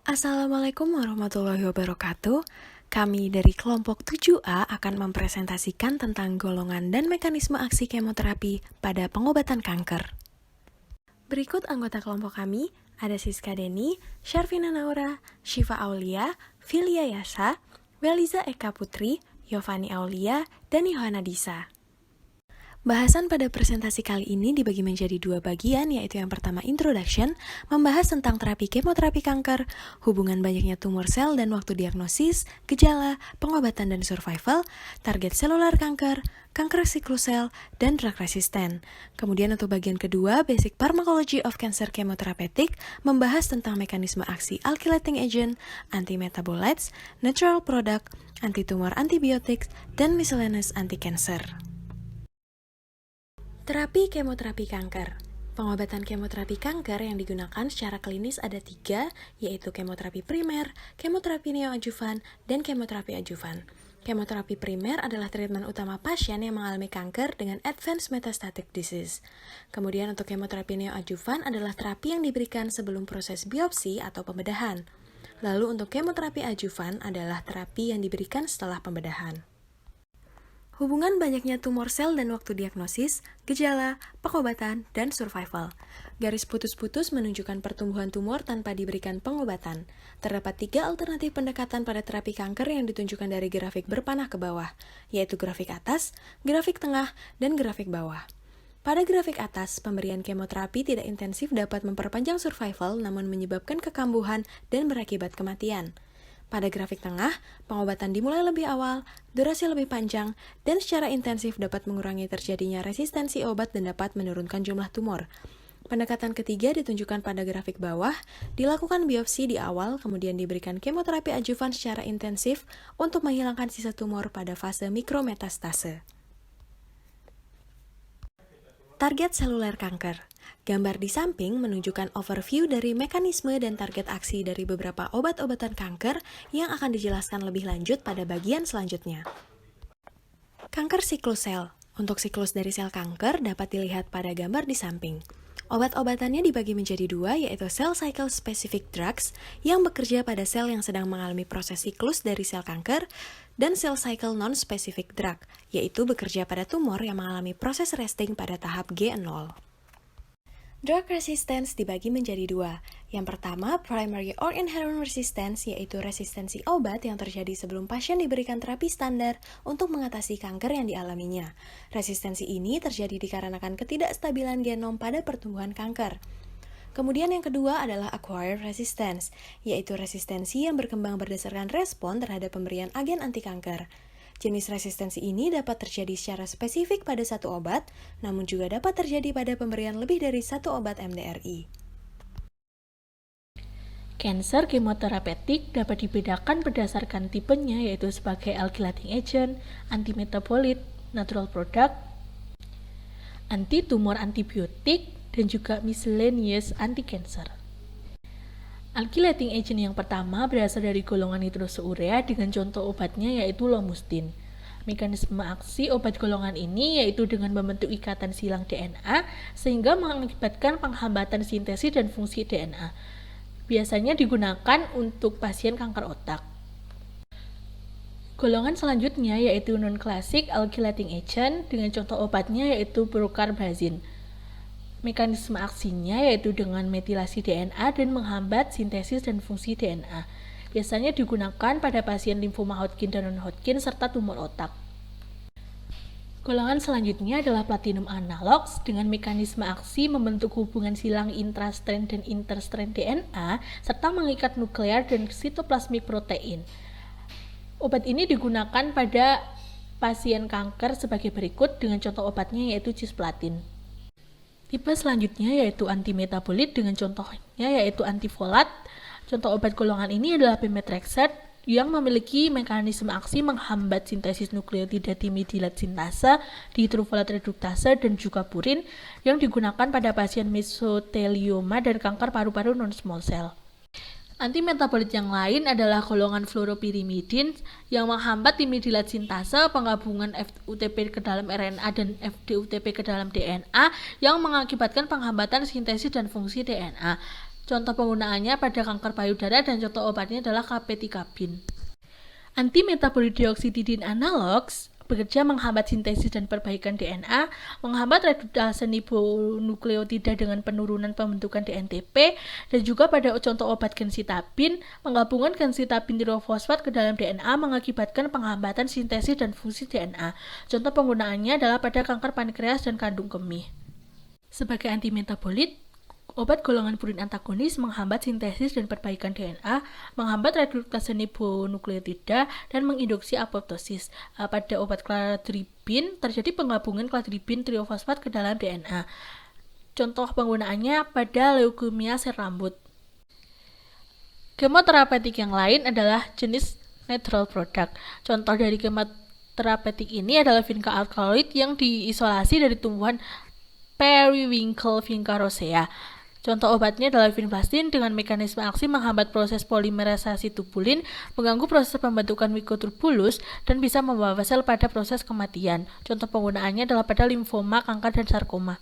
Assalamualaikum warahmatullahi wabarakatuh. Kami dari kelompok 7A akan mempresentasikan tentang golongan dan mekanisme aksi kemoterapi pada pengobatan kanker. Berikut anggota kelompok kami, ada Siska Deni, Syarvina Naura, Syifa Aulia, Filia Yasa, Weliza Eka Putri, Yovani Aulia, dan Yohana Disa. Bahasan pada presentasi kali ini dibagi menjadi dua bagian, yaitu yang pertama introduction, membahas tentang terapi kemoterapi kanker, hubungan banyaknya tumor sel dan waktu diagnosis, gejala, pengobatan dan survival, target seluler kanker, kanker siklus sel, dan drug resisten. Kemudian untuk bagian kedua, basic pharmacology of cancer chemotherapeutic, membahas tentang mekanisme aksi alkylating agent, antimetabolites, natural product, antitumor antibiotics, dan miscellaneous anti-cancer. Terapi kemoterapi kanker. Pengobatan kemoterapi kanker yang digunakan secara klinis ada 3, yaitu kemoterapi primer, kemoterapi neoadjuvan, dan kemoterapi adjuvan. Kemoterapi primer adalah treatment utama pasien yang mengalami kanker dengan advanced metastatic disease. Kemudian untuk kemoterapi neoadjuvan adalah terapi yang diberikan sebelum proses biopsi atau pembedahan. Lalu untuk kemoterapi adjuvan adalah terapi yang diberikan setelah pembedahan. Hubungan banyaknya tumor sel dan waktu diagnosis, gejala, pengobatan, dan survival. Garis putus-putus menunjukkan pertumbuhan tumor tanpa diberikan pengobatan. Terdapat 3 alternatif pendekatan pada terapi kanker yang ditunjukkan dari grafik berpanah ke bawah, yaitu grafik atas, grafik tengah, dan grafik bawah. Pada grafik atas, pemberian kemoterapi tidak intensif dapat memperpanjang survival namun menyebabkan kekambuhan dan berakibat kematian. Pada grafik tengah, pengobatan dimulai lebih awal, durasi lebih panjang, dan secara intensif dapat mengurangi terjadinya resistensi obat dan dapat menurunkan jumlah tumor. Pendekatan ketiga ditunjukkan pada grafik bawah, dilakukan biopsi di awal, kemudian diberikan kemoterapi adjuvan secara intensif untuk menghilangkan sisa tumor pada fase mikrometastase. Target seluler kanker. Gambar di samping menunjukkan overview dari mekanisme dan target aksi dari beberapa obat-obatan kanker yang akan dijelaskan lebih lanjut pada bagian selanjutnya. Kanker siklus sel. Untuk siklus dari sel kanker dapat dilihat pada gambar di samping. Obat-obatannya dibagi menjadi 2, yaitu cell cycle specific drugs yang bekerja pada sel yang sedang mengalami proses siklus dari sel kanker, dan cell cycle non-specific drug, yaitu bekerja pada tumor yang mengalami proses resting pada tahap G0. Drug resistance dibagi menjadi 2. Yang pertama, primary or inherent resistance, yaitu resistensi obat yang terjadi sebelum pasien diberikan terapi standar untuk mengatasi kanker yang dialaminya. Resistensi ini terjadi dikarenakan ketidakstabilan genom pada pertumbuhan kanker. Kemudian yang kedua adalah acquired resistance, yaitu resistensi yang berkembang berdasarkan respon terhadap pemberian agen anti-kanker. Jenis resistensi ini dapat terjadi secara spesifik pada satu obat, namun juga dapat terjadi pada pemberian lebih dari satu obat MDRI. Cancer kemoterapeutik dapat dibedakan berdasarkan tipenya, yaitu sebagai alkylating agent, antimetabolit, natural product, antitumor antibiotik, dan juga miscellaneous anti-cancer. Alkylating agent yang pertama berasal dari golongan nitrosourea dengan contoh obatnya yaitu lomustine. Mekanisme aksi obat golongan ini yaitu dengan membentuk ikatan silang DNA sehingga mengakibatkan penghambatan sintesis dan fungsi DNA. Biasanya digunakan untuk pasien kanker otak. Golongan selanjutnya yaitu non-classic alkylating agent dengan contoh obatnya yaitu procarbazine. Mekanisme aksinya yaitu dengan metilasi DNA dan menghambat sintesis dan fungsi DNA. Biasanya digunakan pada pasien limfoma Hodgkin dan non-Hodgkin serta tumor otak. Golongan selanjutnya adalah platinum analogs dengan mekanisme aksi membentuk hubungan silang intrastrand dan interstrand DNA serta mengikat nuklear dan sitoplasmik protein. Obat ini digunakan pada pasien kanker sebagai berikut dengan contoh obatnya yaitu cisplatin. Tipe selanjutnya yaitu antimetabolit dengan contohnya yaitu antifolat. Contoh obat golongan ini adalah pemetrexed yang memiliki mekanisme aksi menghambat sintesis nukleotida dimidilat sintase, dihidrofolat reduktase, dan juga purin yang digunakan pada pasien mesotelioma dan kanker paru-paru non-small cell. Antimetabolit yang lain adalah golongan fluoropirimidin yang menghambat dimidilat sintase, penggabungan FUTP ke dalam RNA dan FDUTP ke dalam DNA yang mengakibatkan penghambatan sintesis dan fungsi DNA. Contoh penggunaannya pada kanker payudara dan contoh obatnya adalah kapetikabin. Antimetabolit dioksitidin analogs bekerja menghambat sintesis dan perbaikan DNA, menghambat redukase ribonukleotida dengan penurunan pembentukan DNTP, dan juga pada contoh obat gensitabin, penggabungan gensitabin tirofosfat ke dalam DNA mengakibatkan penghambatan sintesis dan fungsi DNA. Contoh penggunaannya adalah pada kanker pankreas dan kandung kemih. Sebagai antimetabolit, obat golongan purin antagonis menghambat sintesis dan perbaikan DNA, menghambat reduktase ribonukleotida, dan menginduksi apoptosis. Pada obat cladribin, terjadi penggabungan cladribin triofosfat ke dalam DNA. Contoh penggunaannya pada leukemia sel rambut. Kemoterapeutik yang lain adalah jenis natural product. Contoh dari kemoterapeutik ini adalah vinca alkaloid yang diisolasi dari tumbuhan Periwinkle vinca rosea. Contoh obatnya adalah vinblastine dengan mekanisme aksi menghambat proses polimerisasi tubulin, mengganggu proses pembentukan mikrotubulus, dan bisa membawa sel pada proses kematian. Contoh penggunaannya adalah pada limfoma, kanker, dan sarkoma.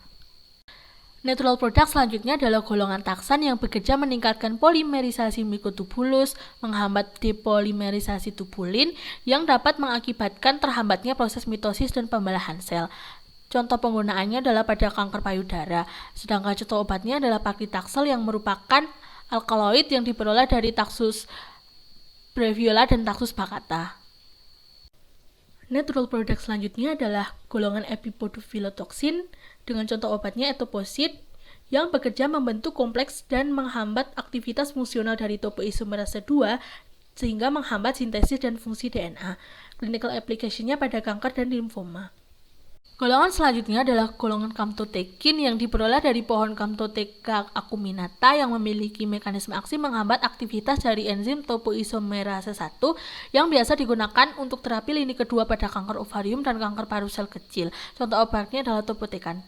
Natural product selanjutnya adalah golongan taksan yang bekerja meningkatkan polimerisasi mikrotubulus, menghambat depolimerisasi tubulin, yang dapat mengakibatkan terhambatnya proses mitosis dan pembelahan sel. Contoh penggunaannya adalah pada kanker payudara, sedangkan contoh obatnya adalah paclitaxel yang merupakan alkaloid yang diperoleh dari Taxus breviola dan Taxus baccata. Natural product selanjutnya adalah golongan epipodofilotoksin dengan contoh obatnya etoposide yang bekerja membentuk kompleks dan menghambat aktivitas fungsional dari topoisomerase 2 sehingga menghambat sintesis dan fungsi DNA. Clinical application-nya pada kanker dan limfoma. Golongan selanjutnya adalah golongan kamtotekin yang diperoleh dari pohon Camptotheca acuminata yang memiliki mekanisme aksi menghambat aktivitas dari enzim topoisomerase 1 yang biasa digunakan untuk terapi lini kedua pada kanker ovarium dan kanker paru sel kecil. Contoh obatnya adalah topotecan.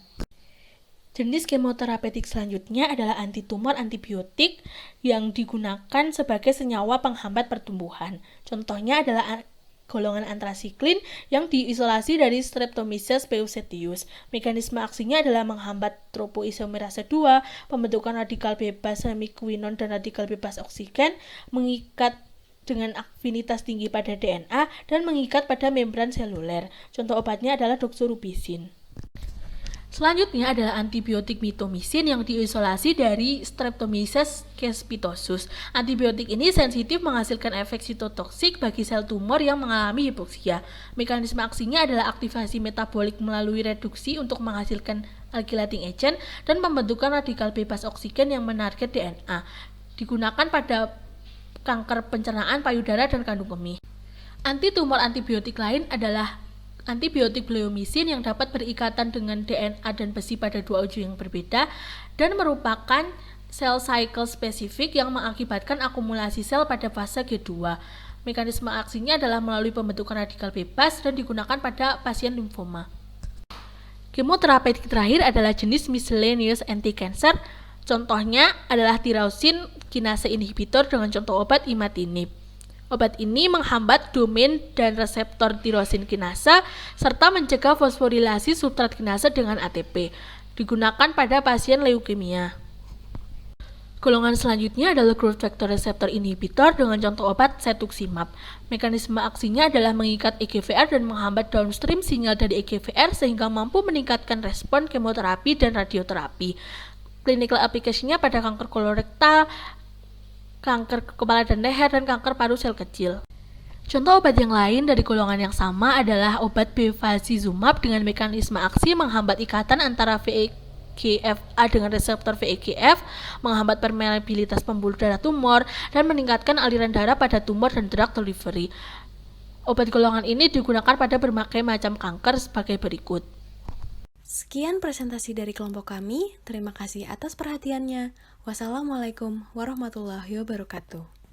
Jenis kemoterapeutik selanjutnya adalah antitumor antibiotik yang digunakan sebagai senyawa penghambat pertumbuhan. Contohnya adalah golongan antrasiklin yang diisolasi dari Streptomyces peuceteus. Mekanisme aksinya adalah menghambat topoisomerase 2, pembentukan radikal bebas hemiquinon dan radikal bebas oksigen, mengikat dengan afinitas tinggi pada DNA, dan mengikat pada membran seluler. Contoh obatnya adalah doxorubicin. Selanjutnya adalah antibiotik mitomycin yang diisolasi dari Streptomyces caspitosus. Antibiotik ini sensitif menghasilkan efek sitotoksik bagi sel tumor yang mengalami hipoksia. Mekanisme aksinya adalah aktivasi metabolik melalui reduksi untuk menghasilkan alkylating agent dan pembentukan radikal bebas oksigen yang menarget DNA. Digunakan pada kanker pencernaan payudara dan kandung kemih. Antitumor antibiotik lain adalah antibiotik bleomycin yang dapat berikatan dengan DNA dan besi pada dua ujung yang berbeda dan merupakan cell cycle spesifik yang mengakibatkan akumulasi sel pada fase G2. Mekanisme aksinya adalah melalui pembentukan radikal bebas dan digunakan pada pasien limfoma. Kemoterapeutik terakhir adalah jenis miscellaneous anti-cancer. Contohnya adalah tyrosine kinase inhibitor dengan contoh obat imatinib. Obat ini menghambat domain dan reseptor tirosin kinase serta mencegah fosforilasi substrat kinase dengan ATP. Digunakan pada pasien leukemia. Golongan selanjutnya adalah growth factor receptor inhibitor dengan contoh obat cetuximab. Mekanisme aksinya adalah mengikat EGFR dan menghambat downstream sinyal dari EGFR sehingga mampu meningkatkan respon kemoterapi dan radioterapi. Clinical application-nya pada kanker kolorektal, kanker kepala dan leher, dan kanker paru sel kecil. Contoh obat yang lain dari golongan yang sama adalah obat bevacizumab dengan mekanisme aksi menghambat ikatan antara VEGF-A dengan reseptor VEGF, menghambat permeabilitas pembuluh darah tumor, dan meningkatkan aliran darah pada tumor dan drug delivery. Obat golongan ini digunakan pada berbagai macam kanker sebagai berikut. Sekian presentasi dari kelompok kami. Terima kasih atas perhatiannya. Wassalamualaikum warahmatullahi wabarakatuh.